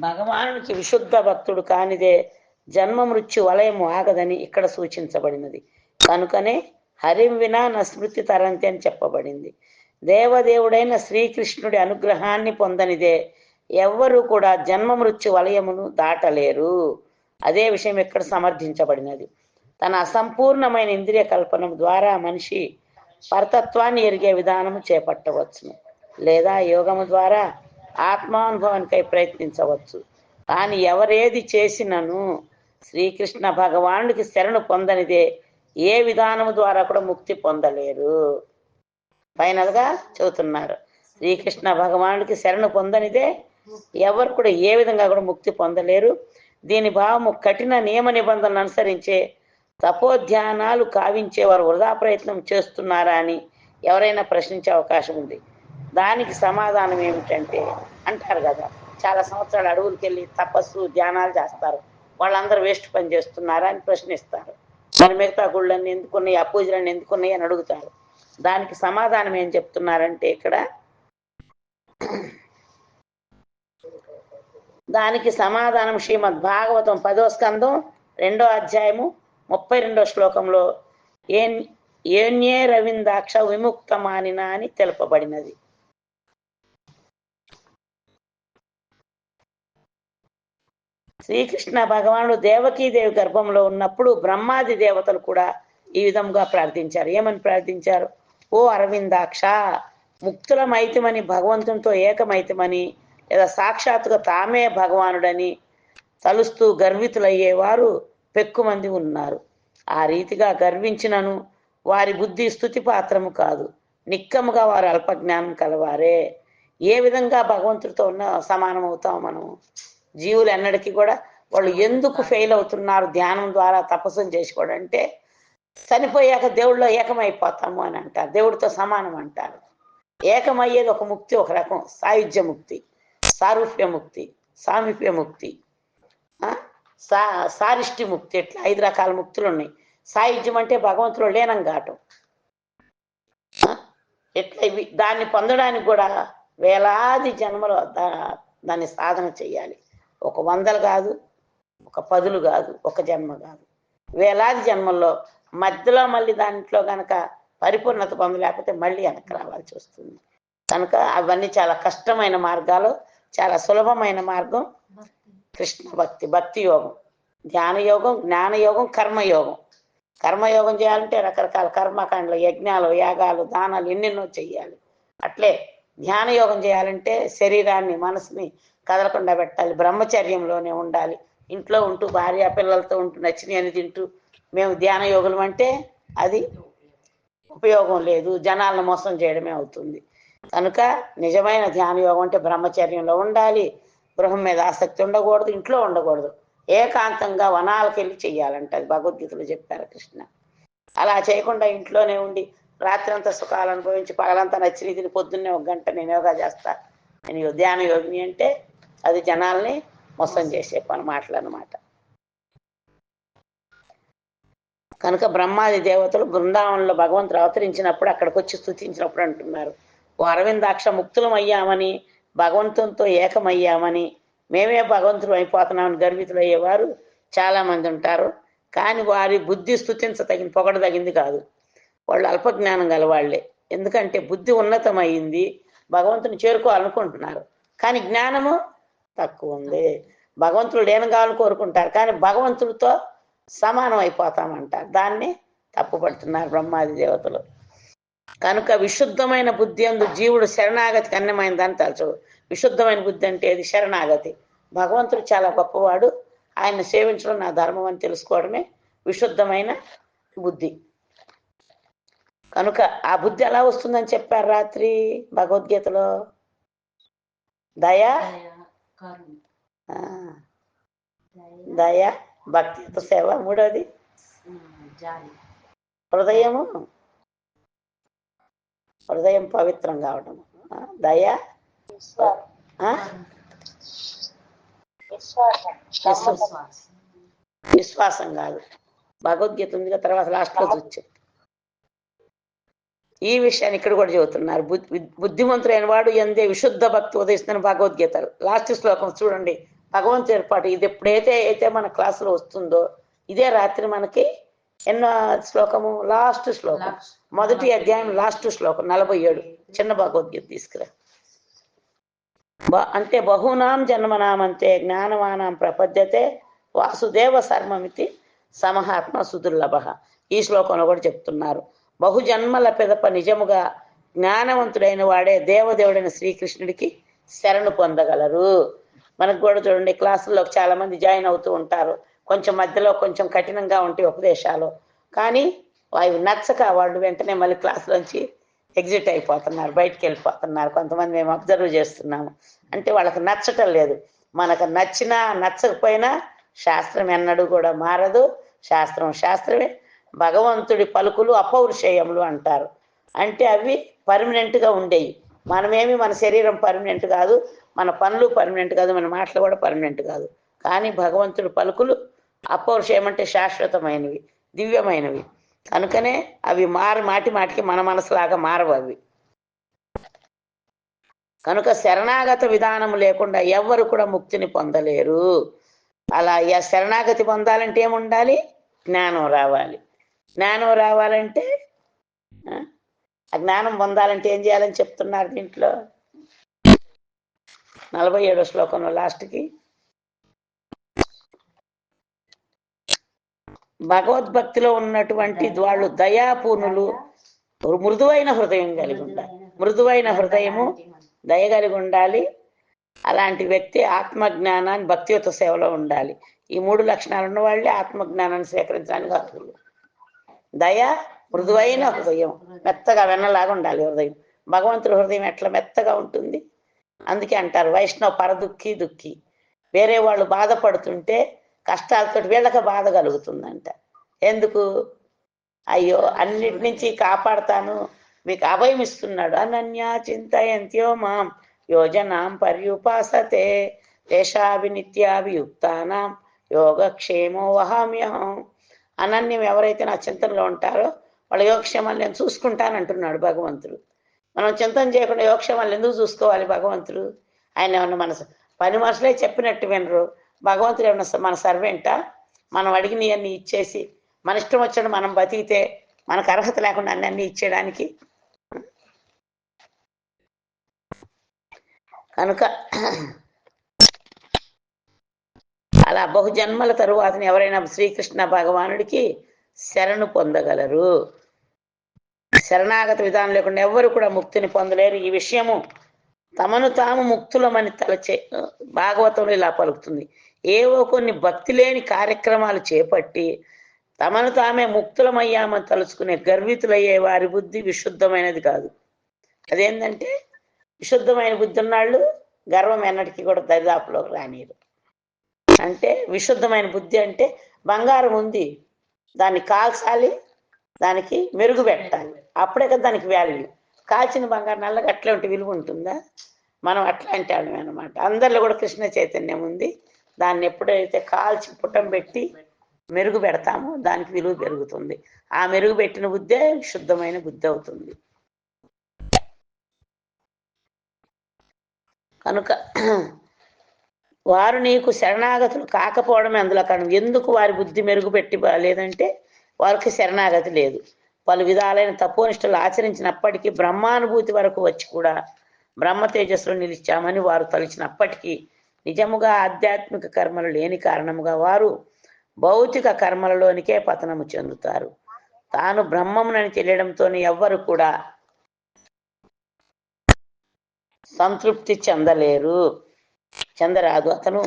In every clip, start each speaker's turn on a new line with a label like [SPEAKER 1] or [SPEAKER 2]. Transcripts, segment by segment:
[SPEAKER 1] భగవానునికి విశుద్ధ భక్తుడు కానిదే జన్మ మృత్యు వలయము ఆగదని ఇక్కడ సూచించబడినది. కనుకనే హరిం వినా నా స్మృతి తరంతి అని చెప్పబడింది. దేవదేవుడైన శ్రీకృష్ణుడి అనుగ్రహాన్ని పొందనిదే ఎవ్వరూ కూడా జన్మ మృత్యు వలయమును దాటలేరు. అదే విషయం ఇక్కడ సమర్థించబడినది. తన అసంపూర్ణమైన ఇంద్రియ కల్పన ద్వారా మనిషి పరతత్వాన్ని ఎరిగే విధానము చేపట్టవచ్చును, లేదా యోగము ద్వారా ఆత్మానుభవానికై ప్రయత్నించవచ్చు. కానీ ఎవరేది చేసినను శ్రీకృష్ణ భగవానుడికి శరణు పొందనిదే ఏ విధానము ద్వారా కూడా ముక్తి పొందలేరు. ఫైనల్గా చెబుతున్నారు, శ్రీకృష్ణ భగవానుడికి శరణు పొందనిదే ఎవరు కూడా ఏ విధంగా కూడా ముక్తి పొందలేరు. దీని భావము కఠిన నియమ నిబంధనలు అనుసరించే తపోధ్యానాలు కావించేవారు వృధా ప్రయత్నం చేస్తున్నారా అని ఎవరైనా ప్రశ్నించే అవకాశం ఉంది. దానికి సమాధానం ఏమిటంటే, అంటారు కదా, చాలా సంవత్సరాలు అడవులకు వెళ్ళి తపస్సు ధ్యానాలు చేస్తారు, వాళ్ళందరూ వేస్ట్ పని చేస్తున్నారా అని ప్రశ్నిస్తారు. మరి మిగతా గుళ్ళన్నీ ఎందుకున్నాయి, ఆ పూజలన్నీ ఎందుకున్నాయి అని అడుగుతారు. దానికి సమాధానం ఏం చెప్తున్నారంటే, ఇక్కడ దానికి సమాధానం శ్రీమద్ భాగవతం 10వ స్కందం 2వ అధ్యాయము 32వ శ్లోకంలో ఏన్యే రవిందాక్ష విముక్తమానిన అని తెలుపబడినది. శ్రీకృష్ణ భగవానుడు దేవకీదేవి గర్భంలో ఉన్నప్పుడు బ్రహ్మాది దేవతలు కూడా ఈ విధంగా ప్రార్థించారు. ఏమని ప్రార్థించారు? ఓ అరవిందాక్ష, ముక్తులమైతమని, భగవంతునితో ఏకమైతమని, లేదా సాక్షాత్తుగా తామే భగవానుడని తలుస్తూ గర్వితులయ్యేవారు పెక్కుమంది ఉన్నారు. ఆ రీతిగా గర్వించినను వారి బుద్ధి స్తుతి పాత్రము కాదు, నిక్కముగా వారు అల్పజ్ఞానం కలవారే. ఏ విధంగా భగవంతుడితో ఉన్న సమానం అవుతాం మనం? జీవులు ఎన్నటికీ కూడా వాళ్ళు ఎందుకు ఫెయిల్ అవుతున్నారు ధ్యానం ద్వారా తపస్సులు చేసుకోవడం అంటే, చనిపోయాక దేవుళ్ళో ఏకమైపోతాము అని అంటారు, దేవుడితో సమానం అంటారు. ఏకమయ్యేది ఒక ముక్తి, ఒక రకం సాయుధ్య ముక్తి, సారూప్య ముక్తి, సామీప్య ముక్తి, సారిష్టి ముక్తి, ఇట్లా 5 రకాల ముక్తులు ఉన్నాయి. సాయుధ్యం అంటే భగవంతుడు లీనం కావటం. ఇట్లా దాన్ని పొందడానికి కూడా వేలాది జన్మలు దాన్ని సాధన చేయాలి. ఒక 100లు కాదు, ఒక 10లు కాదు, ఒక జన్మ కాదు, వేలాది జన్మల్లో మధ్యలో మళ్ళీ దాంట్లో కనుక పరిపూర్ణత పొందలేకపోతే మళ్ళీ వెనక్కి రావాల్సి వస్తుంది. కనుక అవన్నీ చాలా కష్టమైన మార్గాలు. చాలా సులభమైన మార్గం కృష్ణ భక్తి, భక్తి యోగం, ధ్యాన యోగం, జ్ఞానయోగం, కర్మయోగం. కర్మయోగం చేయాలంటే రకరకాల కర్మకాండలు, యజ్ఞాలు, యాగాలు, దానాలు ఎన్నెన్నో చెయ్యాలి. అట్లే ధ్యాన యోగం చేయాలంటే శరీరాన్ని మనసుని కదలకుండా పెట్టాలి, బ్రహ్మచర్యంలోనే ఉండాలి. ఇంట్లో ఉంటూ భార్య పిల్లలతో ఉంటూ నచ్చినవి అని తింటూ మేము ధ్యాన యోగులం అంటే అది ఉపయోగం లేదు, జనాలను మోసం చేయడమే అవుతుంది. కనుక నిజమైన ధ్యాన యోగం అంటే బ్రహ్మచర్యంలో ఉండాలి, గృహం మీద ఆసక్తి ఉండకూడదు, ఇంట్లో ఉండకూడదు, ఏకాంతంగా వనాలకు వెళ్ళి చెయ్యాలంట. అది భగవద్గీతలో చెప్పారు కృష్ణ. అలా చేయకుండా ఇంట్లోనే ఉండి రాత్రంతా సుఖాలు అనుభవించి పగలంతా నచ్చిన తిని పొద్దున్నే 1 గంట నేను యోగా చేస్తా, నేను ధ్యాన యోగిని అంటే అది జనాల్ని మోసం చేసే పని, మాటలు అన్నమాట. కనుక బ్రహ్మాది దేవతలు బృందావనంలో భగవంతుడు అవతరించినప్పుడు అక్కడికి వచ్చి స్తుతించినప్పుడు అంటున్నారు, ఓ అరవిందాక్ష, ముక్తులం అయ్యామని, భగవంతునితో ఏకమయ్యామని, మేమే భగవంతుడు అయిపోతున్నామని గర్వితులు అయ్యేవారు చాలా మంది ఉంటారు. కానీ వారి బుద్ధి స్తుతించదగిన, పొగడదగింది కాదు. వాళ్ళు అల్పజ్ఞానం గలవాళ్లే. ఎందుకంటే బుద్ధి ఉన్నతమైంది, భగవంతుని చేరుకోవాలనుకుంటున్నారు, కానీ జ్ఞానము తక్కువ ఉంది. భగవంతుడు లీనం కావాలని కోరుకుంటారు, కానీ భగవంతుడితో సమానం అయిపోతామంటారు. దాన్ని తప్పుపడుతున్నారు బ్రహ్మాది దేవతలు. కనుక విశుద్ధమైన బుద్ధి అందు జీవుడు శరణాగతి కన్యమైందని తలచు. విశుద్ధమైన బుద్ధి అంటే ఇది శరణాగతి. భగవంతుడు చాలా గొప్పవాడు, ఆయన సేవించడం నా ధర్మం అని తెలుసుకోవడమే విశుద్ధమైన బుద్ధి. కనుక ఆ బుద్ధి ఎలా వస్తుందని చెప్పారు రాత్రి భగవద్గీతలో? దయ, దయ, భక్తితో సేవ, మూడోది హృదయము, హృదయం పవిత్రం కావడం, దయ, విశ్వాసం కాదు, భగవద్గీత ఉంది తర్వాత లాస్ట్లో చూచి ఈ విషయాన్ని ఇక్కడ కూడా చెబుతున్నారు. బుద్ధిమంతుడైన వాడు ఎందే విశుద్ధ భక్తి ఉదయిస్తున్న భగవద్గీతలు లాస్ట్ శ్లోకం చూడండి, భగవంతు ఏర్పాటు. ఇది ఎప్పుడైతే మన క్లాసులో వస్తుందో ఇదే రాత్రి మనకి ఎన్నో శ్లోకము, లాస్ట్ శ్లోకం, మొదటి అధ్యాయం లాస్ట్ శ్లోకం 47, చిన్న భగవద్గీత తీసుకురా. అంటే బహూనాం జన్మనామంతే జ్ఞానవానాం ప్రపద్యతే వాసుదేవ సర్మమితి సమహాత్మ సుదుర్లభ. ఈ శ్లోకంలో కూడా చెప్తున్నారు. బహుజన్మల పిదప నిజముగా జ్ఞానవంతుడైన వాడే దేవదేవుడైన శ్రీకృష్ణుడికి శరణు పొందగలరు. మనకు కూడా చూడండి, క్లాసుల్లో చాలా మంది జాయిన్ అవుతూ ఉంటారు. కొంచెం మధ్యలో కొంచెం కఠినంగా ఉంటాయి ఉపదేశాలు, కానీ అవి నచ్చక వాళ్ళు వెంటనే మళ్ళీ క్లాసులోంచి ఎగ్జిట్ అయిపోతున్నారు, బయటికి వెళ్ళిపోతున్నారు. కొంతమంది మేము అబ్జర్వ్ చేస్తున్నాము. అంటే వాళ్ళకి నచ్చటం లేదు. మనకు నచ్చినా నచ్చకపోయినా శాస్త్రం ఎన్నడూ కూడా మారదు. శాస్త్రం శాస్త్రమే. భగవంతుడి పలుకులు అపౌరుషేయములు అంటారు. అంటే అవి పర్మనెంట్గా ఉండేవి. మనమేమి, మన శరీరం పర్మనెంట్ కాదు, మన పనులు పర్మనెంట్ కాదు, మన మాటలు కూడా పర్మనెంట్ కాదు. కానీ భగవంతుడి పలుకులు అపౌరుషేయం అంటే శాశ్వతమైనవి, దివ్యమైనవి. కనుకనే అవి మాటి మాటికి మన మనసులాగా మారవు అవి. కనుక శరణాగత విధానం లేకుండా ఎవ్వరు కూడా ముక్తిని పొందలేరు. అలా శరణాగతి పొందాలంటే ఏముండాలి? జ్ఞానం రావాలి. జ్ఞానం రావాలంటే, ఆ జ్ఞానం పొందాలంటే ఏం చేయాలని చెప్తున్నారు దీంట్లో 47వ శ్లోకంలో లాస్ట్కి. భగవద్భక్తిలో ఉన్నటువంటి వాళ్ళు దయాపూర్ణులు, మృదువైన హృదయం కలిగి ఉండాలి. మృదువైన హృదయము, దయ కలిగి ఉండాలి. అలాంటి వ్యక్తి ఆత్మజ్ఞానాన్ని భక్తియుత సేవలో ఉండాలి. ఈ 3 లక్షణాలు ఉన్న వాళ్ళే ఆత్మజ్ఞానాన్ని స్వీకరించడానికి అర్హులు. దయ, మృదువైన హృదయం, మెత్తగా వెన్నలాగా ఉండాలి హృదయం. భగవంతుడి హృదయం ఎట్లా మెత్తగా ఉంటుంది? అందుకే అంటారు వైష్ణవ పరదుఃఖి దుఃఖి. వేరే వాళ్ళు బాధపడుతుంటే కష్టాలతో వీళ్ళకి బాధ కలుగుతుందంట. ఎందుకు? అయ్యో అన్నిటి నుంచి కాపాడుతాను, మీకు అభయం ఇస్తున్నాడు. అనన్యా చింతయంత్యో మాం యోజనాం పర్యుపాసతే దేశాభినిత్యాభియుక్తానాం యోగక్షేమో వహామ్యహం. అనన్యం ఎవరైతే నా చింతనలో ఉంటారో వాళ్ళ యోగక్షేమాన్ని నేను చూసుకుంటానంటున్నాడు భగవంతుడు. మనం చింతన చేయకుండా యోగక్షేమాలు ఎందుకు చూసుకోవాలి భగవంతుడు? ఆయన ఏమన్నా మన పని మనుషులే చెప్పినట్టు వినరు. భగవంతుడు ఏమన్నా మన సర్వెంటా? మనం అడిగినవన్నీ ఇచ్చేసి మన ఇష్టం వచ్చినట్టు మనం బతికితే మనకు అర్హత లేకుండా అన్నీ ఇచ్చేయడానికి. కనుక అలా బహుజన్మల తరువాతని ఎవరైనా శ్రీకృష్ణ భగవానుడికి శరణు పొందగలరు. శరణాగత విధానం లేకుండా ఎవ్వరు కూడా ముక్తిని పొందలేరు. ఈ విషయము తమను తాము ముక్తులమని తలచే భాగవతంలో ఇలా పలుకుతుంది. ఏవో కొన్ని భక్తి లేని కార్యక్రమాలు చేపట్టి తమను తామే ముక్తులమయ్యామని తలుచుకునే గర్వితులయ్యే వారి బుద్ధి విశుద్ధమైనది కాదు. అదేంటంటే విశుద్ధమైన బుద్ధి ఉన్నాళ్ళు గర్వం ఎన్నటికీ కూడా దరిదాపులోకి రానియరు. అంటే విశుద్ధమైన బుద్ధి అంటే బంగారం ఉంది, దాన్ని కాల్చాలి, దానికి మెరుగు పెట్టాలి, అప్పుడే కదా దానికి వాల్యూ. కాల్చిన బంగారం నల్లగా అట్లా ఉంటే విలువ ఉంటుందా? మనం అట్లాంటి వాళ్ళమే అనమాట. అందరిలో కూడా కృష్ణ చైతన్యం ఉంది. దాన్ని ఎప్పుడైతే కాల్చి పుట్టం పెట్టి మెరుగు పెడతామో దానికి విలువ పెరుగుతుంది. ఆ మెరుగు పెట్టిన బుద్ధే శుద్ధమైన బుద్ధి అవుతుంది. కనుక వారు నీకు శరణాగతులు కాకపోవడమే అందులో కారణం. ఎందుకు వారి బుద్ధి మెరుగుపెట్టి లేదంటే వారికి శరణాగతి లేదు. పలు విధాలైన తపోనిష్టలు ఆచరించినప్పటికీ బ్రహ్మానుభూతి వరకు వచ్చి కూడా బ్రహ్మ తేజస్సులో నిలిచామని వారు తలిచినప్పటికీ నిజముగా ఆధ్యాత్మిక కర్మలు లేని కారణముగా వారు భౌతిక కర్మలలోనికే పతనము చెందుతారు. తాను బ్రహ్మమునని తెలియడంతోనే ఎవ్వరు కూడా సంతృప్తి చెందరాదు. అతను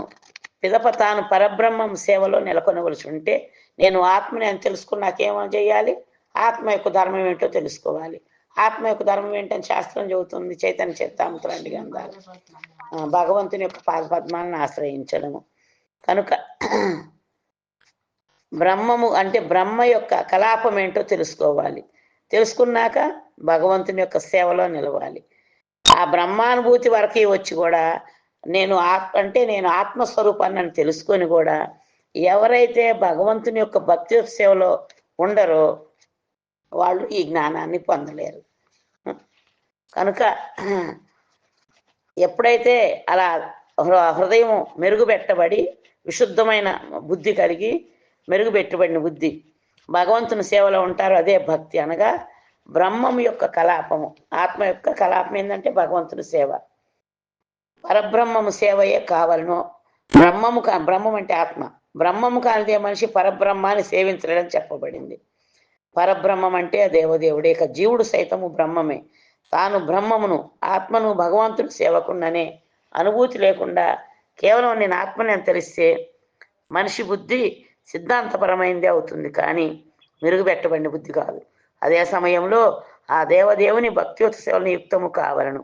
[SPEAKER 1] పిదప తాను పరబ్రహ్మం సేవలో నెలకొనవలసి ఉంటే నేను ఆత్మని అని తెలుసుకుని నాకేమో చేయాలి? ఆత్మ యొక్క ధర్మం ఏంటో తెలుసుకోవాలి. ఆత్మ యొక్క ధర్మం ఏంటని శాస్త్రం చెబుతుంది. చైతన్య చరితామృతాలు గ్రంథాలు భగవంతుని యొక్క పాదపద్మాలను ఆశ్రయించడము. కనుక బ్రహ్మము అంటే బ్రహ్మ యొక్క కలాపం ఏంటో తెలుసుకోవాలి. తెలుసుకున్నాక భగవంతుని యొక్క సేవలో నిలవాలి. ఆ బ్రహ్మానుభూతి వరకు వచ్చి కూడా నేను ఆత్మస్వరూపాన్ని అని తెలుసుకొని కూడా ఎవరైతే భగవంతుని యొక్క భక్తి సేవలో ఉండరో వాళ్ళు ఈ జ్ఞానాన్ని పొందలేరు. కనుక ఎప్పుడైతే అలా హృదయం మెరుగుపెట్టబడి విశుద్ధమైన బుద్ధి కలిగి మెరుగుపెట్టబడిన బుద్ధి భగవంతుని సేవలో ఉంటారు. అదే భక్తి అనగా బ్రహ్మం యొక్క కలాపము. ఆత్మ యొక్క కలాపం ఏంటంటే భగవంతుని సేవ. పరబ్రహ్మము సేవయే కావలను. బ్రహ్మం అంటే ఆత్మ. బ్రహ్మము కానిదే మనిషి పరబ్రహ్మాన్ని సేవించలేదని చెప్పబడింది. పరబ్రహ్మం అంటే దేవదేవుడే. ఇక జీవుడు సైతము బ్రహ్మమే. తాను బ్రహ్మమును ఆత్మను భగవంతుని సేవకుండానే అనుభూతి లేకుండా కేవలం నేను ఆత్మని అని తెలిస్తే మనిషి బుద్ధి సిద్ధాంతపరమైనదే అవుతుంది, కానీ మెరుగుపెట్టబడిన బుద్ధి కాదు. అదే సమయంలో ఆ దేవదేవుని భక్తియుత సేవలను యుక్తము కావలను.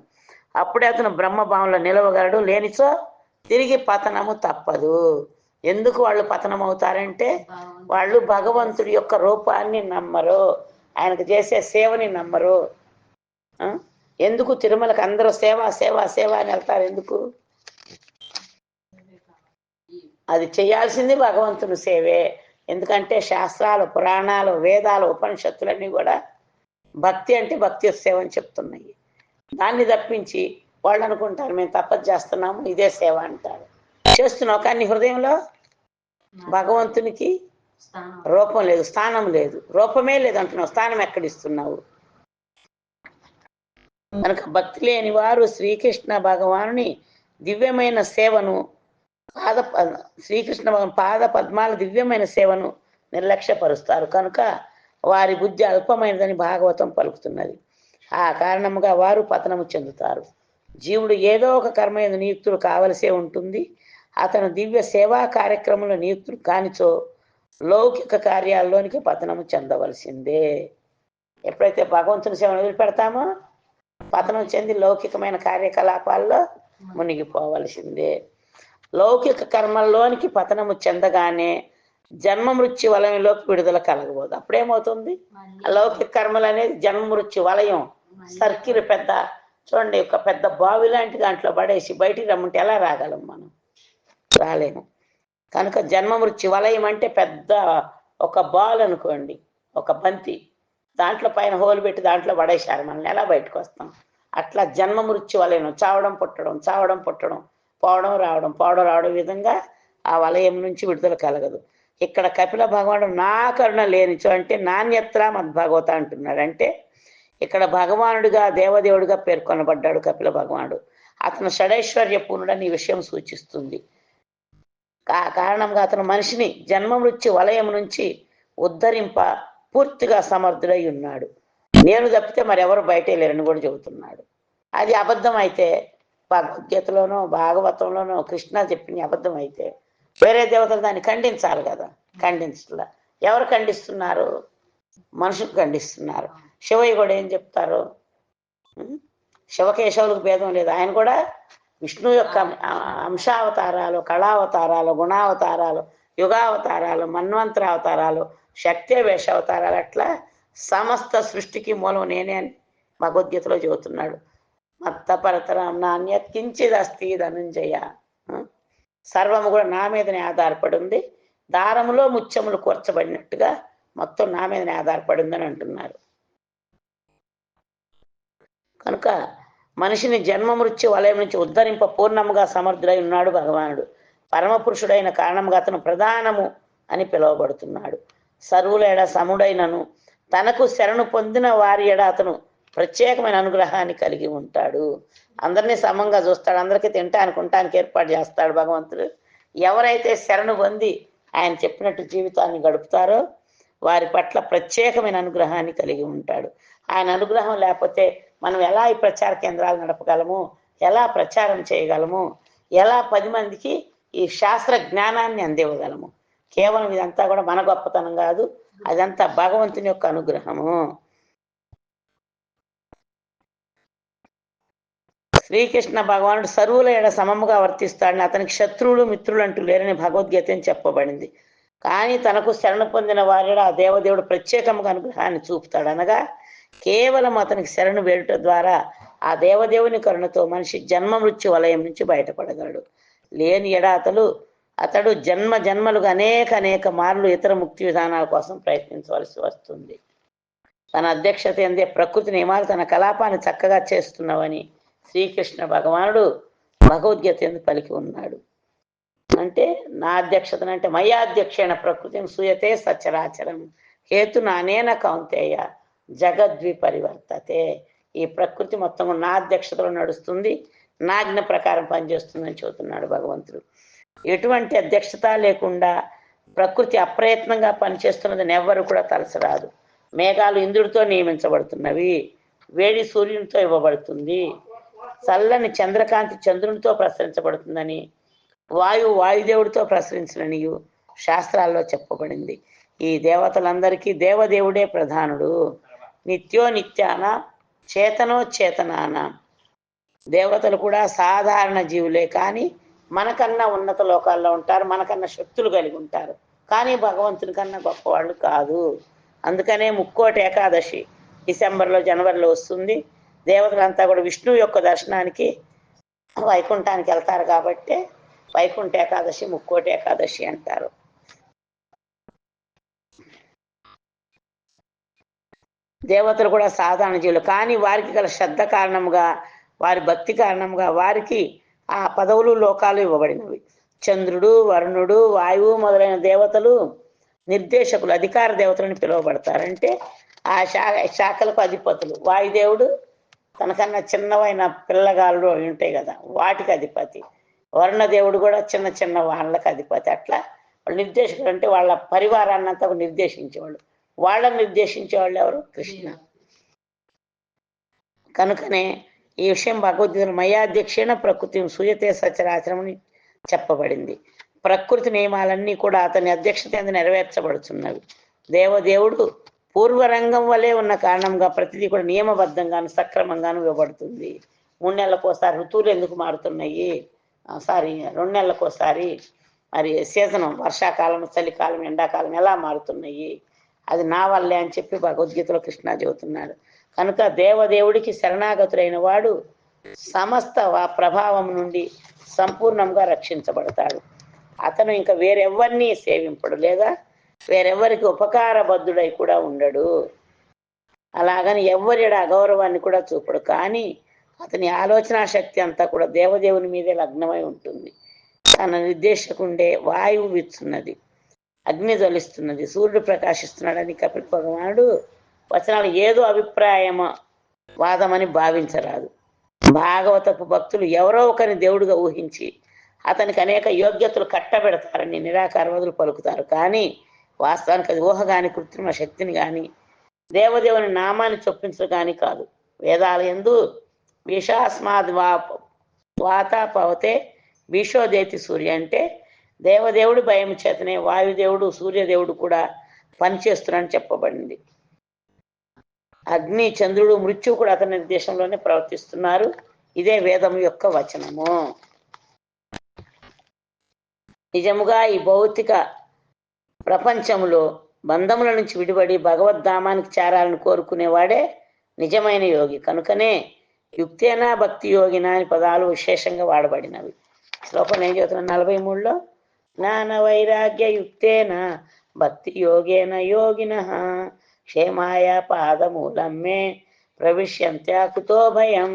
[SPEAKER 1] అప్పుడే అతను బ్రహ్మభావంలో నిలవగలడు. లేనిచో తిరిగి పతనము తప్పదు. ఎందుకు వాళ్ళు పతనం అవుతారంటే వాళ్ళు భగవంతుడి యొక్క రూపాన్ని నమ్మరు, ఆయనకు చేసే సేవని నమ్మరు. ఎందుకు తిరుమలకి అందరూ సేవ సేవ సేవ అని వెళ్తారు? ఎందుకు? అది చేయాల్సింది భగవంతుని సేవే. ఎందుకంటే శాస్త్రాలు, పురాణాలు, వేదాలు, ఉపనిషత్తులన్నీ కూడా భక్తి అంటే భక్తి సేవ అని చెప్తున్నాయి. దాన్ని తప్పించి వాళ్ళు అనుకుంటారు మేము తపస్సు చేస్తున్నాము, ఇదే సేవ అంటారు. చేస్తున్నావు, కానీ హృదయంలో భగవంతునికి రూపం లేదు, స్థానం లేదు, రూపమే లేదు అంటున్నావు. స్థానం ఎక్కడిస్తున్నావు? కనుక భక్తి లేని వారు శ్రీకృష్ణ భగవానుని దివ్యమైన సేవను శ్రీకృష్ణ పాద పద్మాల దివ్యమైన సేవను నిర్లక్ష్యపరుస్తారు. కనుక వారి బుద్ధి అల్పమైనదని భాగవతం పలుకుతున్నది. ఆ కారణముగా వారు పతనము చెందుతారు. జీవుడు ఏదో ఒక కర్మ యందు నియుక్తుడు కావలసే ఉంటుంది. అతను దివ్య సేవా కార్యక్రమంలో నియుక్తుడు కానిచో లౌకిక కార్యాల్లోనికి పతనము చెందవలసిందే. ఎప్పుడైతే భగవంతుని సేవను వదిలిపెడతామో పతనం చెంది లౌకికమైన కార్యకలాపాల్లో మునిగిపోవలసిందే. లౌకిక కర్మల్లోనికి పతనము చెందగానే జన్మ మృత్యు వలయంలోకి విడుదల కలగబోదు. అప్పుడేమవుతుంది? లౌకిక కర్మలు అనేది జన్మ మృత్యు వలయం, సర్కిల్. పెద్ద చూడండి, ఒక పెద్ద బావి లాంటి దాంట్లో పడేసి బయటికి రమ్మంటే ఎలా రాగలం? మనం రాలేము. కనుక జన్మ మృత్యు వలయం అంటే పెద్ద ఒక బాల్ అనుకోండి, ఒక బంతి, దాంట్లో పైన హోల్ పెట్టి దాంట్లో పడేశారు, మనల్ని ఎలా బయటకు వస్తాం? అట్లా జన్మ మృత్యు వలయం, చావడం పుట్టడం, చావడం పుట్టడం, పోవడం రావడం, పోవడం రావడం విధంగా ఆ వలయం నుంచి విడుదల కలగదు. ఇక్కడ కపిల భగవానుడు నా కరుణ లేనిచో అంటే నాణ్యత్ర మద్భగవత అంటున్నాడు. అంటే ఇక్కడ భగవానుడిగా దేవదేవుడిగా పేర్కొనబడ్డాడు కపిల భగవానుడు. అతను షడైశ్వర్య పూర్ణుడని ఈ విషయం సూచిస్తుంది. కారణంగా అతను మనిషిని జన్మ మృత్యు వలయం నుంచి ఉద్ధరింప పూర్తిగా సమర్థుడై ఉన్నాడు. నేను తప్పితే మరెవరు బయటే లేరని కూడా చెబుతున్నాడు. అది అబద్ధం అయితే, భగవద్గీతలోనో భాగవతంలోనో కృష్ణ చెప్పిన అబద్ధం అయితే వేరే దేవతలు దాన్ని ఖండించాలి కదా. ఖండించట్లా. ఎవరు ఖండిస్తున్నారు? మనుషులు ఖండిస్తున్నారు. శివయ్య కూడా ఏం చెప్తారు? శివకేశవులకు భేదం లేదు. ఆయన కూడా విష్ణు యొక్క అంశావతారాలు, కళావతారాలు, గుణావతారాలు, యుగావతారాలు, మన్వంతరావతారాలు, శక్తివేష అవతారాలు, అట్లా సమస్త సృష్టికి మూలం నేనే అని భగవద్గీతలో చెబుతున్నాడు. మత్తపరతరం నాణ్యత్ కించిదస్తి ధనంజయ. సర్వము కూడా నా మీదనే ఆధారపడి ఉంది. దారములో ముత్యములు కూర్చబడినట్టుగా మొత్తం నా మీదనే ఆధారపడి ఉందని అంటున్నారు. కనుక మనిషిని జన్మ మృత్యు వలయం నుంచి ఉద్ధరింప పూర్ణముగా సమర్థుడై ఉన్నాడు భగవానుడు. పరమపురుషుడైన కారణముగా అతను ప్రధానము అని పిలువబడుతున్నాడు. సర్వుల ఎడ సముడైనను తనకు శరణు పొందిన వారి ఎడ అతను ప్రత్యేకమైన అనుగ్రహాన్ని కలిగి ఉంటాడు. అందరినీ సమంగా చూస్తాడు. అందరికీ తినటానికి ఉండటానికి ఏర్పాటు చేస్తాడు భగవంతుడు. ఎవరైతే శరణు పొంది ఆయన చెప్పినట్టు జీవితాన్ని గడుపుతారో వారి పట్ల ప్రత్యేకమైన అనుగ్రహాన్ని కలిగి ఉంటాడు. ఆయన అనుగ్రహం లేకపోతే మనం ఎలా ఈ ప్రచార కేంద్రాలు నడపగలము? ఎలా ప్రచారం చేయగలము? ఎలా 10 మందికి ఈ శాస్త్ర జ్ఞానాన్ని అందివ్వగలము? కేవలం ఇదంతా కూడా మన గొప్పతనం కాదు, అదంతా భగవంతుని యొక్క అనుగ్రహము. శ్రీకృష్ణ భగవానుడు సర్వుల ఎడ సమముగా వర్తిస్తాడని, అతనికి శత్రువులు మిత్రులు అంటూ లేరని భగవద్గీత అని చెప్పబడింది. కానీ తనకు శరణ పొందిన వారిలో ఆ దేవదేవుడు ప్రత్యేకంగా అనుగ్రహాన్ని చూపుతాడు. అనగా కేవలం అతనికి శరణు వేడుట ద్వారా ఆ దేవదేవుని కరుణతో మనిషి జన్మ మృత్యు వలయం నుంచి బయటపడగలడు. లేని ఎడ అతడు జన్మ జన్మలుగా అనేక మార్లు ఇతర ముక్తి విధానాల కోసం ప్రయత్నించవలసి వస్తుంది. తన అధ్యక్షత ఎందే ప్రకృతి నియమాలు తన కలాపాన్ని చక్కగా చేస్తున్నవని శ్రీకృష్ణ భగవానుడు భగవద్గీత ఎందుకు పలికి ఉన్నాడు అంటే, నా అధ్యక్షతను అంటే మయాధ్యక్షేణ ప్రకృతిని సూయతే సచరాచరం హేతు నానేన కౌంతేయ జగద్వి పరివర్తతే. ఈ ప్రకృతి మొత్తం నా అధ్యక్షతలో నడుస్తుంది, నా ఆజ్ఞ ప్రకారం పనిచేస్తుందని చెబుతున్నాడు భగవంతుడు. ఎటువంటి అధ్యక్షత లేకుండా ప్రకృతి అప్రయత్నంగా పనిచేస్తున్నదని ఎవ్వరు కూడా తలసరాదు. మేఘాలు ఇంద్రుడితో నియమించబడుతున్నవి, వేడి సూర్యునితో ఇవ్వబడుతుంది, చల్లని చంద్రకాంతి చంద్రునితో ప్రసరించబడుతుందని, వాయుదేవుడితో ప్రసరించినని శాస్త్రాల్లో చెప్పబడింది. ఈ దేవతలందరికీ దేవదేవుడే ప్రధానుడు. నిత్యో నిత్యాన చేతనో చేతనాన. దేవతలు కూడా సాధారణ జీవులే, కానీ మనకన్నా ఉన్నత లోకాల్లో ఉంటారు, మనకన్నా శక్తులు కలిగి ఉంటారు, కానీ భగవంతుని కన్నా గొప్పవాళ్ళు కాదు. అందుకనే ముక్కోటి ఏకాదశి డిసెంబర్లో జనవరిలో వస్తుంది. దేవతలంతా కూడా విష్ణువు యొక్క దర్శనానికి వైకుంఠానికి వెళ్తారు కాబట్టి వైకుంఠ ఏకాదశి, ముక్కోటి ఏకాదశి అంటారు. దేవతలు కూడా సాధారణ జీవులు, కానీ వారికి గల శ్రద్ధ కారణంగా, వారి భక్తి కారణంగా వారికి ఆ పదవులు లోకాలు ఇవ్వబడినవి. చంద్రుడు, వరుణుడు, వాయువు మొదలైన దేవతలు నిర్దేశకులు, అధికార దేవతలను పిలువబడతారంటే ఆ శాఖలకు అధిపతులు. వాయుదేవుడు తనకన్నా చిన్నవైన పిల్లగాళ్ళు ఉంటాయి కదా, వాటికి అధిపతి. వరుణదేవుడు కూడా చిన్న చిన్న వాళ్ళకి అధిపతి. అట్లా వాళ్ళు నిర్దేశకులు అంటే వాళ్ళ పరివారాన్ని అంతా నిర్దేశించేవాళ్ళు. వాళ్ళని నిర్దేశించేవాళ్ళు ఎవరు? కృష్ణ. కనుకనే ఈ విషయం భగవద్గీత మయాధ్యక్షేణ ప్రకృతి సూయతే సచరాచరమని చెప్పబడింది. ప్రకృతి నియమాలన్నీ కూడా అతని అధ్యక్షత కింద నెరవేర్చబడుతున్నవి. దేవదేవుడు పూర్వరంగం వలె ఉన్న కారణంగా ప్రతిదీ కూడా నియమబద్ధంగాను సక్రమంగాను ఇవ్వబడుతుంది. 3 నెలలకోసారి ఋతువులు ఎందుకు మారుతున్నాయి? 2 నెలలకోసారి మరి సీజనం, వర్షాకాలం, చలికాలం, ఎండాకాలం ఎలా మారుతున్నాయి? అది నా వల్లే అని చెప్పి భగవద్గీతలో కృష్ణ చెబుతున్నాడు. కనుక దేవదేవుడికి శరణాగతుడైన వాడు సమస్త ప్రభావం నుండి సంపూర్ణంగా రక్షించబడతాడు. అతను ఇంకా వేరెవ్వరిని సేవింపడు, లేదా వేరెవ్వరికి ఉపకారబద్ధుడై కూడా ఉండడు. అలాగని ఎవ్వరి అగౌరవాన్ని కూడా చూపడు. కానీ అతని ఆలోచన శక్తి అంతా కూడా దేవదేవుని మీదే లగ్నమై ఉంటుంది. తన నిర్దేశకుండే వాయువు విచ్చున్నది, అగ్ని జ్వలిస్తున్నది, సూర్యుడు ప్రకాశిస్తున్నాడని కపిల భగవానుడు వచనాలు ఏదో అభిప్రాయం వాదమని భావించరాదు. భాగవతపు భక్తులు ఎవరో ఒకరిని దేవుడిగా ఊహించి అతనికి అనేక యోగ్యతలు కట్టబెడతారని నిరాకారవాదులు పలుకుతారు. కానీ వాస్తవానికి అది ఊహ కానీ, కృత్రిమ శక్తిని కానీ, దేవదేవుని నామాన్ని చొప్పించడం కానీ కాదు. వేదాల యందు విషాస్మాద్ వాత పవతే విషోదేతి సూర్య అంటే దేవదేవుడి భయం చేతనే వాయుదేవుడు, సూర్యదేవుడు కూడా పనిచేస్తున్నాడని చెప్పబడింది. అగ్ని, చంద్రుడు, మృత్యువు కూడా అతని నిర్దేశంలోనే ప్రవర్తిస్తున్నారు. ఇదే వేదం యొక్క వచనము. నిజముగా ఈ భౌతిక ప్రపంచంలో బంధముల నుంచి విడిపడి భగవద్ధామానికి చేరాలని కోరుకునేవాడే నిజమైన యోగి. కనుకనే యుక్తేనా భక్తి యోగిన అని పదాలు విశేషంగా వాడబడినవి. శ్లోకం ఏం చెబుతున్నా 43లో, జ్ఞాన వైరాగ్య యుక్తేన భక్తి యోగేన యోగిన క్షేమాయ పాదమూలం మే ప్రవిశ్యంత్యాకుతో భయం.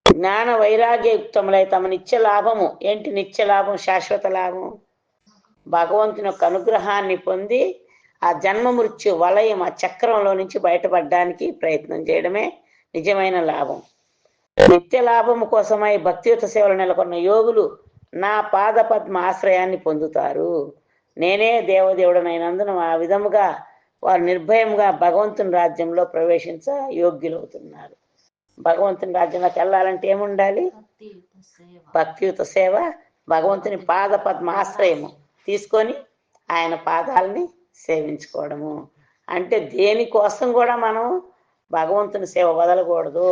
[SPEAKER 1] జ్ఞాన వైరాగ్య యుక్తములై తమ నిత్య లాభము ఏంటి? నిత్య లాభం, శాశ్వత లాభం, భగవంతుని యొక్క అనుగ్రహాన్ని పొంది ఆ జన్మ మృత్యు వలయం, ఆ చక్రంలో నుంచి బయటపడడానికి ప్రయత్నం చేయడమే నిజమైన లాభం. నిత్య లాభము కోసమై భక్తియుత సేవలు నెలకొన్న యోగులు నా పాద పద్మ ఆశ్రయాన్ని పొందుతారు. నేనే దేవదేవుడనైనందున ఆ విధముగా వారు నిర్భయంగా భగవంతుని రాజ్యంలో ప్రవేశించ యోగ్యులవుతున్నారు. భగవంతుని రాజ్యంలోకి వెళ్ళాలంటే ఏముండాలి? భక్తియుత సేవ, భగవంతుని పాద పద్మ ఆశ్రయము తీసుకొని ఆయన పాదాలని సేవించుకోవడము. అంటే దేనికోసం కూడా మనం భగవంతుని సేవ వదలకూడదు.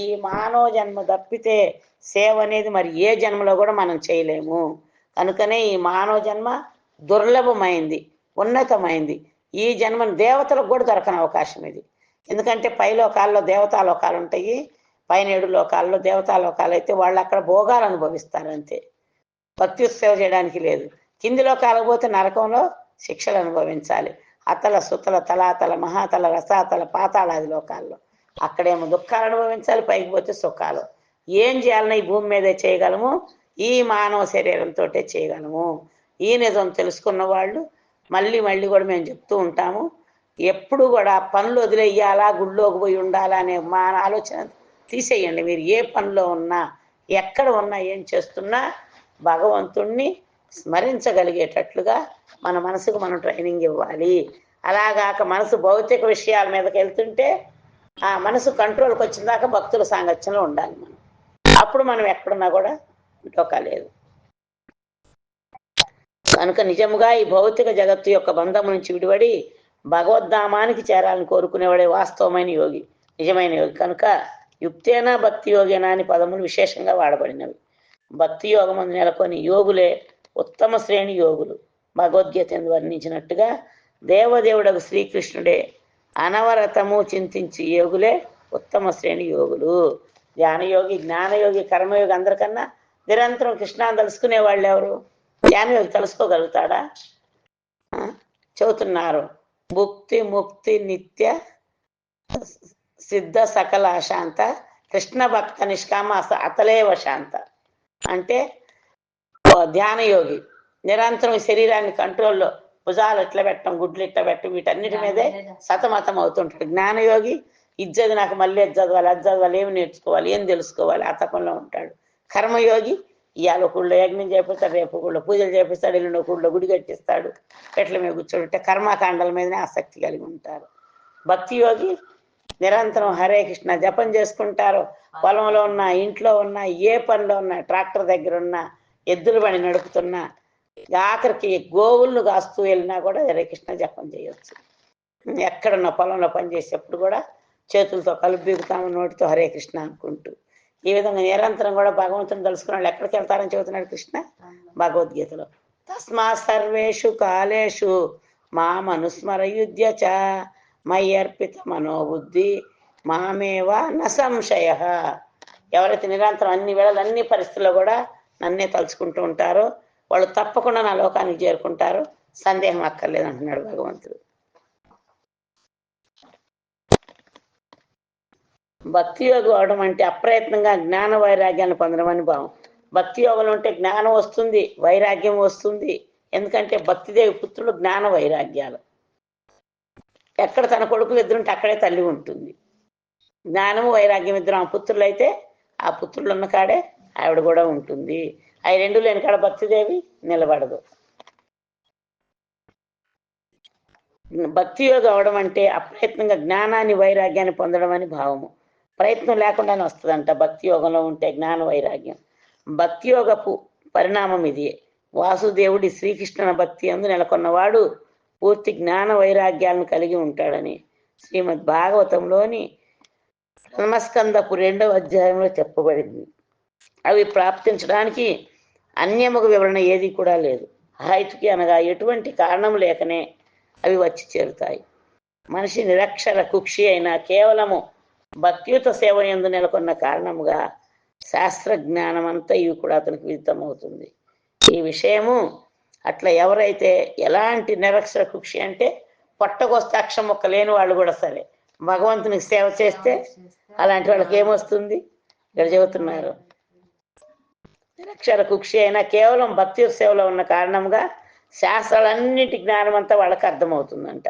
[SPEAKER 1] ఈ మానవ జన్మ తప్పితే సేవ అనేది మరి ఏ జన్మలో కూడా మనం చేయలేము. కనుకనే ఈ మానవ జన్మ దుర్లభమైంది, ఉన్నతమైంది. ఈ జన్మను దేవతలకు కూడా దొరకని అవకాశం ఇది. ఎందుకంటే పై లోకాల్లో దేవతా లోకాలు ఉంటాయి, పైన 7 లోకాల్లో దేవతా లోకాలు అయితే వాళ్ళు అక్కడ భోగాలు అనుభవిస్తారు అంతే, భక్తి సేవ చేయడానికి లేదు. కింది లోకాలకు పోతే నరకంలో శిక్షలు అనుభవించాలి. అతల, సుతల, తలాతల, మహాతల, రసాతల, పాతాళాది లోకాల్లో అక్కడేమో దుఃఖాలు అనుభవించాలి, పైకి పోతే సుఖాలు. ఏం చేయాలన్నా ఈ భూమి మీదే చేయగలము, ఈ మానవ శరీరంతో చేయగలము. ఈ నిజం తెలుసుకున్న వాళ్ళు మళ్ళీ మళ్ళీ కూడా మేము చెప్తూ ఉంటాము, ఎప్పుడు కూడా పనులు వదిలేయాలా, గుళ్ళోకి పోయి ఉండాలా అనే మా ఆలోచన తీసేయండి. మీరు ఏ పనిలో ఉన్నా, ఎక్కడ ఉన్నా, ఏం చేస్తున్నా భగవంతుణ్ణి స్మరించగలిగేటట్లుగా మన మనసుకు మనం ట్రైనింగ్ ఇవ్వాలి. అలాగాక మనసు భౌతిక విషయాల మీదకి వెళ్తుంటే ఆ మనసు కంట్రోల్కి వచ్చిన దాకా భక్తుల సాంగత్యంలో ఉండాలి మనం. అప్పుడు మనం ఎక్కడున్నా కూడా డోకా లేదు. కనుక నిజముగా ఈ భౌతిక జగత్తు యొక్క బంధం నుంచి విడిపడి భగవద్ధామానికి చేరాలని కోరుకునేవాడే వాస్తవమైన యోగి, నిజమైన యోగి. కనుక యుక్తేనా భక్తి యోగేనా అని పదములు విశేషంగా వాడబడినవి. భక్తి యోగమందు నెలకొని యోగులే ఉత్తమ శ్రేణి యోగులు. భగవద్గీత వర్ణించినట్టుగా దేవదేవుడకు శ్రీకృష్ణుడే అనవరతము చింతించి యోగులే ఉత్తమ శ్రేణి యోగులు. ధ్యానయోగి, జ్ఞానయోగి, కర్మయోగి అందరికన్నా నిరంతరం కృష్ణాన్ని తెలుసుకునే వాళ్ళు ఎవరు? ధ్యానయోగి తెలుసుకోగలుగుతాడా? చెబుతున్నారు, భుక్తి ముక్తి నిత్య సిద్ధ సకల అశాంత కృష్ణ భక్త నిష్కామ అతలేవ శాంత. అంటే ధ్యానయోగి నిరంతరం శరీరాన్ని కంట్రోల్లో, భుజాలు ఎట్లా పెట్టడం, గుడ్లు ఎట్లా పెట్టడం, వీటన్నిటి మీదే సతమతం అవుతుంటాడు. జ్ఞానయోగి ఇజ్జది నాకు మళ్ళీ చదవాలి, అది చదవాలి, ఏమి నేర్చుకోవాలి, ఏం తెలుసుకోవాలి, ఆ తపంలో ఉంటాడు. కర్మయోగి ఇవాళ ఊళ్ళో యజ్ఞం చేపిస్తాడు, రేపు ఊళ్ళో పూజలు చేపిస్తాడు, ఎల్లుండి ఊళ్ళో గుడి కట్టిస్తాడు, పెట్ల మీద కూర్చోబెట్టే కర్మకాండల మీదనే ఆసక్తి కలిగి ఉంటారు. భక్తి యోగి నిరంతరం హరే కృష్ణ జపం చేసుకుంటారు. పొలంలో ఉన్నా, ఇంట్లో ఉన్నా, ఏ పనిలో ఉన్నా, ట్రాక్టర్ దగ్గర ఉన్నా, ఎద్దుల బండి నడుపుతున్నా, ఆఖరికి గోవులను కాస్తూ వెళ్ళినా కూడా హరే కృష్ణ జపం చేయొచ్చు. ఎక్కడున్న పొలంలో పనిచేసేప్పుడు కూడా చేతులతో కలుపు బీగుతాము, నోటితో హరే కృష్ణ అనుకుంటూ. ఈ విధంగా నిరంతరం కూడా భగవంతుని తెలుసుకున్న వాళ్ళు ఎక్కడికి వెళ్తారని చెబుతున్నాడు కృష్ణ భగవద్గీతలో. తస్మా సర్వేషు కాలేషు మామనుస్మరయుధ్య చ మయ్యర్పిత మనోబుద్ధి మామేవ న సంశయ. ఎవరైతే నిరంతరం అన్ని వేళలు అన్ని పరిస్థితుల్లో కూడా నన్నే తలుచుకుంటూ ఉంటారో వాళ్ళు తప్పకుండా నా లోకానికి చేరుకుంటారు, సందేహం అక్కర్లేదు అంటున్నాడు భగవంతుడు. భక్తి యోగం అవడం అంటే అప్రయత్నంగా జ్ఞాన వైరాగ్యాన్ని పొందడం అని భావం. భక్తి యోగంలో ఉంటే జ్ఞానం వస్తుంది, వైరాగ్యం వస్తుంది. ఎందుకంటే భక్తిదేవి పుత్రులు జ్ఞాన వైరాగ్యాలు. ఎక్కడ తన కొడుకులు ఇద్దరుంటే అక్కడే తల్లి ఉంటుంది. జ్ఞానము వైరాగ్యం ఇద్దరు ఆ పుత్రులు అయితే ఆ పుత్రులు ఉన్న కాడే ఆవిడ కూడా ఉంటుంది. అవి రెండు లేని కాడ భక్తిదేవి నిలబడదు. భక్తి యోగం అవడం అంటే అప్రయత్నంగా జ్ఞానాన్ని వైరాగ్యాన్ని పొందడం అని భావము. ప్రయత్నం లేకుండానే వస్తుందంట భక్తి యోగంలో ఉంటే జ్ఞాన వైరాగ్యం. భక్తి యోగపు పరిణామం ఇది. వాసుదేవుడి శ్రీకృష్ణ భక్తి అందు నెలకొన్నవాడు పూర్తి జ్ఞాన వైరాగ్యాలను కలిగి ఉంటాడని శ్రీమద్ భాగవతంలోని నమస్కందపు 2వ అధ్యాయంలో చెప్పబడింది. అవి ప్రాప్తించడానికి అన్యముఖ వివరణ ఏది కూడా లేదు. హైతుకి అనగా ఎటువంటి కారణం లేకనే అవి వచ్చి చేరుతాయి. మనిషి నిరక్షర కుక్షి అయినా కేవలము భక్తియుత సేవ యందు నెలకొన్న కారణముగా శాస్త్రజ్ఞానం అంతా ఇవి కూడా అతనికి విదితమవుతుంది. ఈ విషయము అట్లా ఎవరైతే ఎలాంటి నిరక్షర కుక్షి అంటే పొట్టకొస్తే అక్షం మొక్క లేని వాళ్ళు కూడా సరే భగవంతునికి సేవ చేస్తే అలాంటి వాళ్ళకి ఏమొస్తుంది ఇక్కడ చెబుతున్నారు. నిరక్షర కుక్షి అయినా కేవలం భక్తి సేవలో ఉన్న కారణంగా శాస్త్రాలన్నింటి జ్ఞానం అంతా వాళ్ళకి అర్థమవుతుందంట.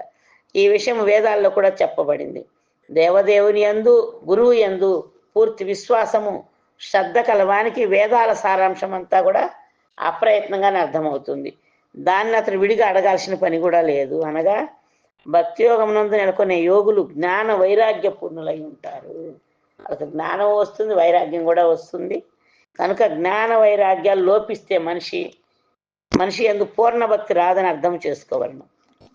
[SPEAKER 1] ఈ విషయం వేదాల్లో కూడా చెప్పబడింది. దేవదేవుని యందు గురువు యందు పూర్తి విశ్వాసము శ్రద్ధ కలవానికి వేదాల సారాంశం అంతా కూడా అప్రయత్నంగానే అర్థమవుతుంది. దాన్ని అతను విడిగా అడగాల్సిన పని కూడా లేదు. అనగా భక్తి యోగమునందు నెలకొనే యోగులు జ్ఞాన వైరాగ్య పూర్ణులై ఉంటారు. వాళ్ళకి జ్ఞానం వస్తుంది, వైరాగ్యం కూడా వస్తుంది. కనుక జ్ఞాన వైరాగ్యాలు లోపిస్తే మనిషి యందు పూర్ణ భక్తి రాదని అర్థం చేసుకోగలను.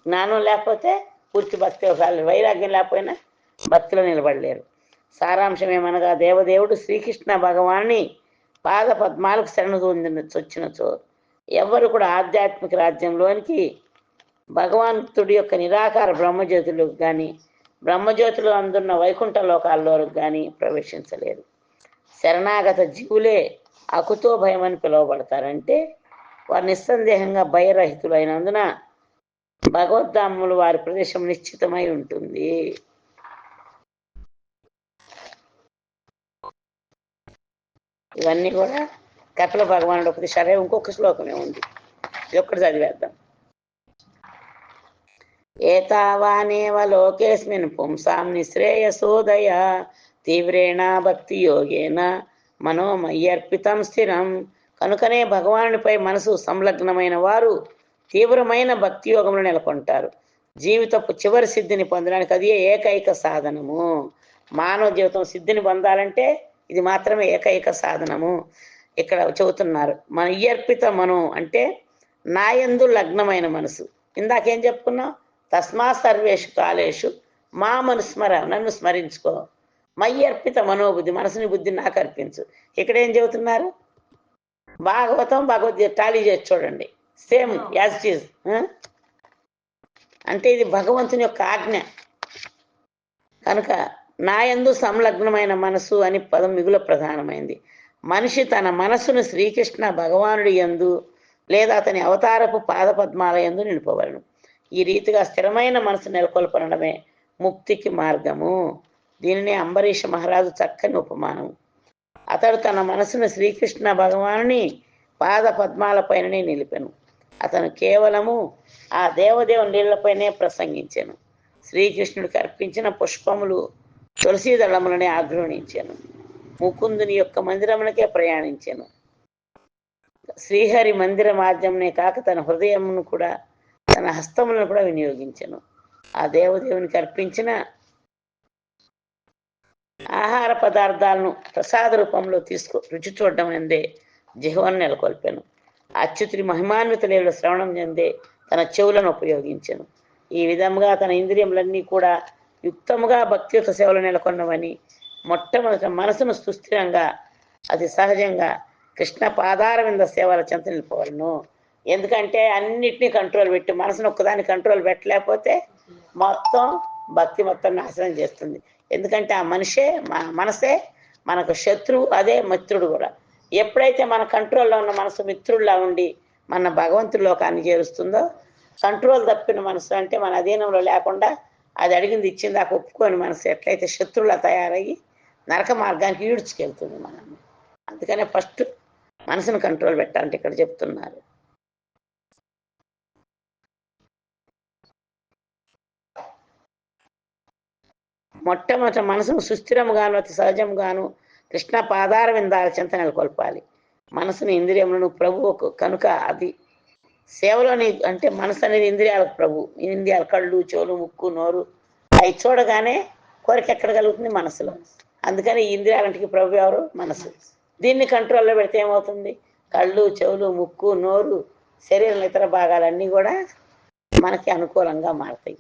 [SPEAKER 1] జ్ఞానం లేకపోతే పూర్తి భక్తి, వైరాగ్యం లేకపోయినా భక్తిలో నిలబడలేరు. సారాంశం ఏమనగా దేవదేవుడు శ్రీకృష్ణ భగవాన్ని పాద పద్మాలకు శరణు వచ్చినచో ఎవరు కూడా ఆధ్యాత్మిక రాజ్యంలోనికి భగవంతుడి యొక్క నిరాకార బ్రహ్మజ్యోతులకు కానీ బ్రహ్మజ్యోతులు అందున్న వైకుంఠ లోకాల్లోకి కానీ ప్రవేశించలేరు. శరణాగత జీవులే అకుతో భయం అని పిలువబడతారంటే వారు నిస్సందేహంగా భయరహితులైనందున భగవద్ధామములు వారి ప్రదేశం నిశ్చితమై ఉంటుంది. ఇవన్నీ కూడా కపిల భగవానుడు ఉపదేశాలే. ఇంకొక శ్లోకమే ఉంది, ఇది ఒక్కటి చదివేద్దాం. ఏతావానేవ లోకేస్మిన్ పుంసాం నిశ్రేయసోదయ తీవ్రేణ భక్తి యోగేన మనోమయ్యర్పితం స్థిరం. కనుకనే భగవానుడిపై మనసు సంలగ్నమైన వారు తీవ్రమైన భక్తి యోగంలో నెలకొంటారు. జీవితపు చివరి సిద్ధిని పొందడానికి అది ఏకైక సాధనము. మానవ జీవితం సిద్ధిని పొందాలంటే ఇది మాత్రమే ఏకైక సాధనము. ఇక్కడ చెబుతున్నారు, మన ఇయర్పిత మనం అంటే నాయందు లగ్నమైన మనసు. ఇందాకేం చెప్పుకున్నాం, తస్మా సర్వేషు కాలేషు మా మనుస్మర, నన్ను స్మరించుకో. మయ్యర్పిత మనోబుద్ధి, మనసుని బుద్ధిని నాకు అర్పించు. ఇక్కడ ఏం చెబుతున్నారు, భాగవతం భగవద్గీత టాలీ చేసి చూడండి, సేమ్ యాజ్ ఇట్ ఈజ్. అంటే ఇది భగవంతుని యొక్క ఆజ్ఞ. కనుక నాయందు సంలగ్నమైన మనసు అని పదం మిగుల ప్రధానమైంది. మనిషి తన మనసును శ్రీకృష్ణ భగవానుడి యందు లేదా అతని అవతారపు పాదపద్మాల యందు నిలుపవలను. ఈ రీతిగా స్థిరమైన మనసు నెలకొల్పనడమే ముక్తికి మార్గము. దీనినే అంబరీష మహారాజు చక్కని ఉపమానం. అతడు తన మనసును శ్రీకృష్ణ భగవానుని పాద పద్మాలపైననే నిలిపెను. అతను కేవలము ఆ దేవదేవుని నీళ్లపైనే ప్రసంగించాను. శ్రీకృష్ణుడికి అర్పించిన పుష్పములు తులసీ దళములనే ఆగ్రహించాను. ముకుందుని యొక్క మందిరములకే ప్రయాణించాను. శ్రీహరి మందిర మాధ్యమనే కాక తన హృదయమును కూడా తన హస్తములను కూడా వినియోగించాను. ఆ దేవదేవునికి అర్పించిన ఆహార పదార్థాలను ప్రసాద రూపంలో రుచి చూడడం అందే జిహ్వను నెలకొల్పాను. అచ్యుతుడి మహిమాన్విత లీలల శ్రవణం చెందే తన చెవులను ఉపయోగించాను. ఈ విధముగా తన ఇంద్రియములన్నీ కూడా యుక్తముగా భక్తియుత సేవలు నెలకొన్నవని మొట్టమొదట మనసును సుస్థిరంగా అతి సహజంగా కృష్ణ పాదార వింద సేవల చెంత నిలిపవలను. ఎందుకంటే అన్నిటినీ కంట్రోల్ పెట్టి మనసును ఒక్కదాన్ని కంట్రోల్ పెట్టలేకపోతే మొత్తం భక్తి మొత్తం నాశనం చేస్తుంది. ఎందుకంటే ఆ మనసే మనకు శత్రువు, అదే మిత్రుడు కూడా. ఎప్పుడైతే మన కంట్రోల్లో ఉన్న మనసు మిత్రుడిలా ఉండి మన భగవంతుడి లోకాన్ని చేరుస్తుందో, కంట్రోల్ తప్పిన మనసు అంటే మన అధీనంలో లేకుండా అది అడిగింది ఇచ్చింది దాకా ఒప్పుకొని మనసు ఎట్లయితే శత్రువులా తయారయ్యి నరక మార్గానికి ఈడ్చుకెళ్తుంది మనల్ని. అందుకనే ఫస్ట్ మనసును కంట్రోల్ పెట్టాలంటే ఇక్కడ చెప్తున్నారు. మొట్టమొదట మనసును సుస్థిరముగాను అతి సహజంగాను కృష్ణ పాదార విందాల చెంత నెలకొల్పాలి. మనసుని ఇంద్రియములను ప్రభువుకు కనుక అది సేవలోని అంటే మనసు అనేది ఇంద్రియాలకు ప్రభు. ఇంద్రియాలు కళ్ళు, చెవులు, ముక్కు, నోరు అవి చూడగానే కోరిక ఎక్కడ కలుగుతుంది, మనసులో. అందుకని ఈ ఇంద్రియాలంటికి ప్రభు ఎవరు, మనసు. దీన్ని కంట్రోల్లో పెడితే ఏమవుతుంది, కళ్ళు, చెవులు, ముక్కు, నోరు, శరీరం ఇతర భాగాలన్నీ కూడా మనకి అనుకూలంగా మారుతాయి.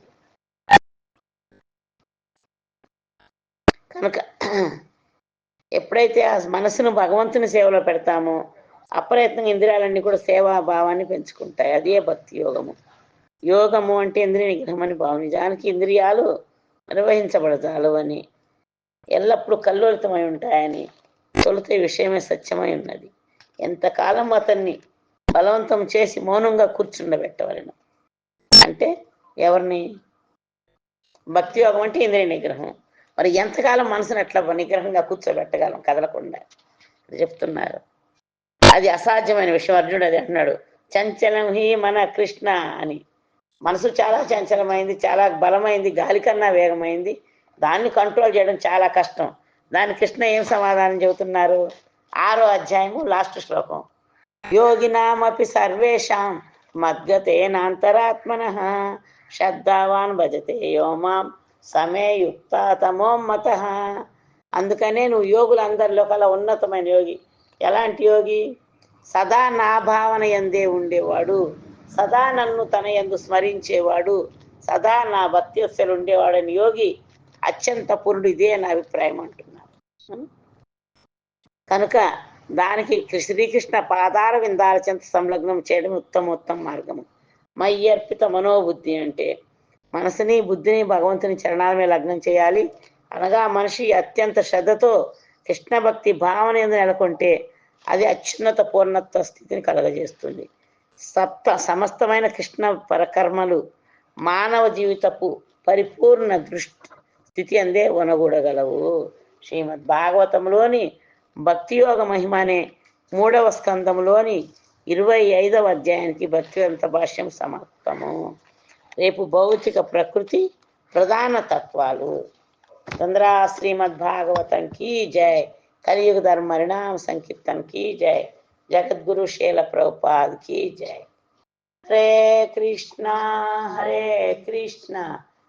[SPEAKER 1] కనుక ఎప్పుడైతే ఆ మనసును భగవంతుని సేవలో పెడతామో అప్రయత్నంగా ఇంద్రియాలన్నీ కూడా సేవాభావాన్ని పెంచుకుంటాయి. అదే భక్తి యోగము. యోగము అంటే ఇంద్రియ నిగ్రహం అని భావం. నిజానికి ఇంద్రియాలు నిర్వహించబడతాలు అని, ఎల్లప్పుడూ కల్లోలితమై ఉంటాయని, తొలుత విషయమే సత్యమై ఉన్నది. ఎంతకాలం అతన్ని బలవంతం చేసి మౌనంగా కూర్చుండబెట్టవలను. అంటే ఎవరిని, భక్తి యోగం అంటే ఇంద్రియ నిగ్రహం. మరి ఎంతకాలం మనసును ఎట్లా నిగ్రహంగా కూర్చోబెట్టగలం కదలకుండా చెప్తున్నారు. అది అసాధ్యమైన విషయం. అర్జునుడు అది అంటున్నాడు, చంచలం హి మన కృష్ణ అని. మనసు చాలా చంచలమైంది, చాలా బలమైంది, గాలి కన్నా వేగమైంది. దాన్ని కంట్రోల్ చేయడం చాలా కష్టం. దాని కృష్ణ ఏం సమాధానం చెబుతున్నారు, 6వ అధ్యాయము లాస్ట్ శ్లోకం, యోగినామపి సర్వేషాం మద్గతేనాంతరాత్మన శ్రద్ధావాన్ భజతే యోమాం సమే యుక్త తమోమత. అందుకనే నువ్వు యోగులందరిలో కల్లా ఉన్నతమైన యోగి. ఎలాంటి యోగి, సదా నా భావన యందే ఉండేవాడు, సదా నన్ను తన యందు స్మరించేవాడు, సదా నా భక్తివత్సలు ఉండేవాడని యోగి అత్యంత పురుడు. ఇదే నా అభిప్రాయం అంటున్నారు. కనుక దానికి శ్రీకృష్ణ పాదార విందాల చెంత సంలగ్నం చేయడం ఉత్తమోత్తమ మార్గము. మయ్యర్పిత మనోబుద్ధి అంటే మనసుని బుద్ధిని భగవంతుని చరణాలమే లగ్నం చేయాలి. అనగా మనిషి అత్యంత శ్రద్ధతో కృష్ణ భక్తి భావన యందు నెలకొంటే అది అత్యున్నత పూర్ణత్వ స్థితిని కలగజేస్తుంది. సమస్తమైన కృష్ణ పరకర్మలు మానవ జీవితపు పరిపూర్ణ స్థితి అందే వనగూడగలవు. శ్రీమద్ భాగవతంలోని భక్తి యోగ మహిమ అనే 3వ స్కందములోని 25వ అధ్యాయానికి భక్తివేదాంత భాష్యం సమాప్తము. రేపు భౌతిక ప్రకృతి ప్రధాన తత్వాలు. చంద్రా శ్రీమద్భాగవతం కీ జై. కలియుగ ధర్మ పరిణామ సంకీర్తన్ కీ జై. జగద్గురు శీల ప్రభుపాద్ కీ జై. హరే కృష్ణ హరే కృష్ణ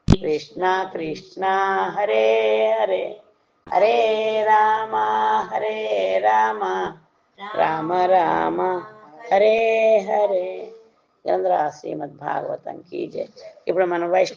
[SPEAKER 1] కృష్ణ కృష్ణ హరే హరే హరే రామ రామ రామ హరే హరే. చంద్ర శ్రీమద్భాగవతం కీ జై. ఇప్పుడు మనం వైష్ణవ